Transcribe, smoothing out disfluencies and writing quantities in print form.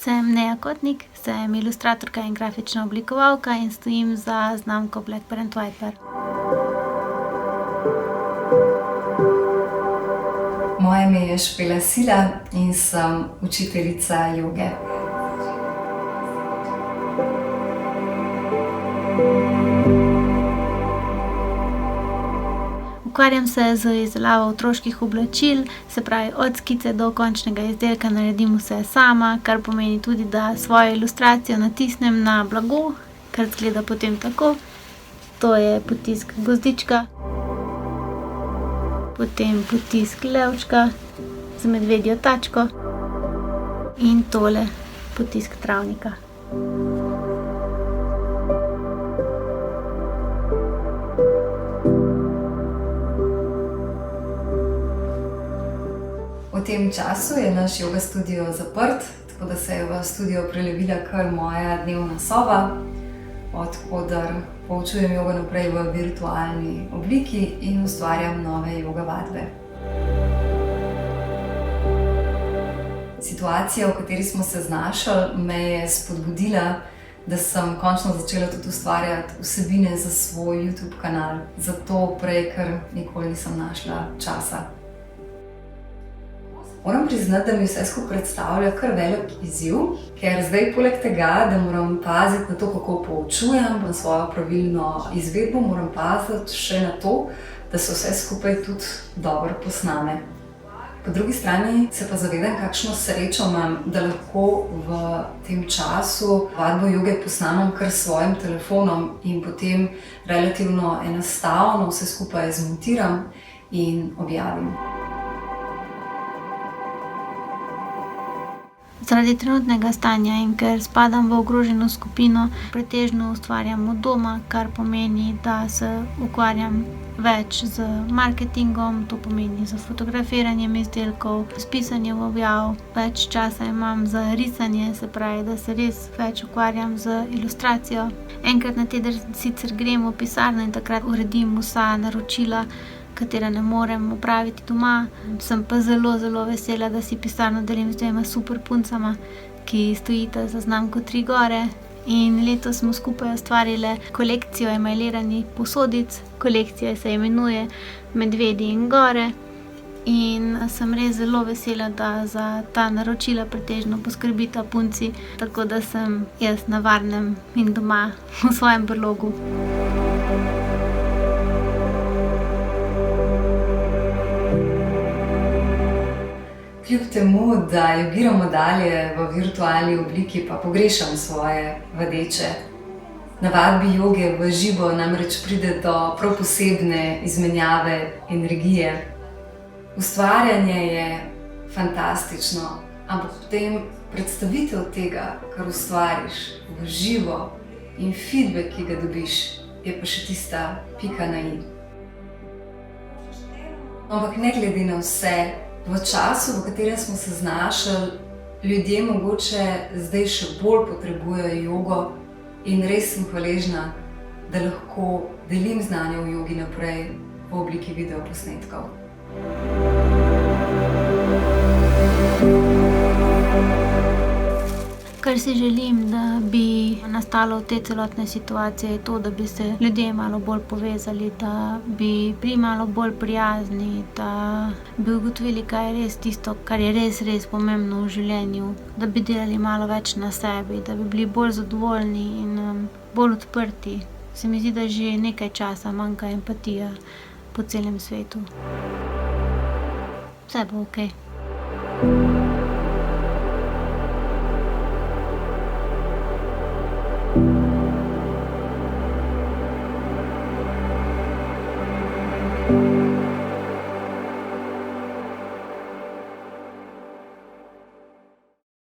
Sem Neja Kotnik, sem ilustratorka in grafična oblikovalka in stojim za znamko Black Parent Viper. Moje ime je Špela Sila in sem učiteljica joge. Ukvarjam se z izdelavo otroških oblačil, se pravi od skice do končnega izdelka naredim vse sama, kar pomeni tudi, da svojo ilustracijo natisnem na blago, kar izgleda potem tako. To je potisk gozdička, potem potisk levčka z medvedjo tačko in tole potisk travnika. V tem času je naš joga studio zaprt, tako da se je v studio prelevila kar moja dnevna soba, od koder poučujem jogo naprej v virtualni obliki in ustvarjam nove joga vadbe. Situacija, v kateri smo se znašli, me je spodbudila, da sem končno začela tudi ustvarjati vsebine za svoj YouTube kanal. Zato prej kar nikoli nisem našla časa. Moram priznati, da mi vse skupaj predstavlja kar velik izziv, ker zdaj poleg tega, da moram paziti na to, kako poučujem, na svojo pravilno izvedbo, moram paziti še na to, da se vse skupaj tudi dobro posname. Po drugi strani se pa zavedam, kakšno srečo imam, da lahko v tem času vadbo joge posnamem kar s svojim telefonom in potem relativno enostavno vse skupaj zmontiram in objavim. Zaradi trenutnega stanja in ker spadam v ogroženo skupino, pretežno ustvarjam od doma, kar pomeni, da se ukvarjam več z marketingom, to pomeni z fotografiranjem izdelkov, s pisanjem objav, več časa imam za risanje, se pravi, da se res več ukvarjam z ilustracijo. Enkrat na teden sicer grem v pisarno in takrat uredim vsa naročila, katera ne morem opraviti doma. Sem pa zelo vesela, da si pisarno delim z dvema super puncama, ki stojita za znamko Tri gore. In letos smo skupaj ustvarile kolekcijo emajliranih posodic. Kolekcija se imenuje Medvedi in gore. In sem res zelo vesela, da za ta naročila pretežno poskrbita punci, tako da sem jaz na varnem in doma v svojem brlogu. Kljub temu, da jogiramo dalje v virtualni obliki, pa pogrešam svoje vadeče. Na vadbi joge v živo namreč pride do prav posebne izmenjave energije. Ustvarjanje je fantastično, ampak potem predstavitev tega, kar ustvariš v živo in feedback, ki ga dobiš, je pa še tista pika na i. Ampak ne glede na vse, v času, v katerem smo se znašli, ljudje mogoče zdaj še bolj potrebujejo jogo in res sem hvaležna, da lahko delim znanje o jogi naprej v obliki videoposnetkov. Kar si želim, da bi nastalo v tej celotne situacije, je to, da bi se ljudje malo bolj povezali, da bi bili malo bolj prijazni, da bi ugotovili, kaj je res tisto, kar je res pomembno v življenju, da bi delali malo več na sebi, da bi bili bolj zadovoljni in bolj odprti. Se mi zdi, da že nekaj časa manjka empatija po celem svetu. Vse bo okej.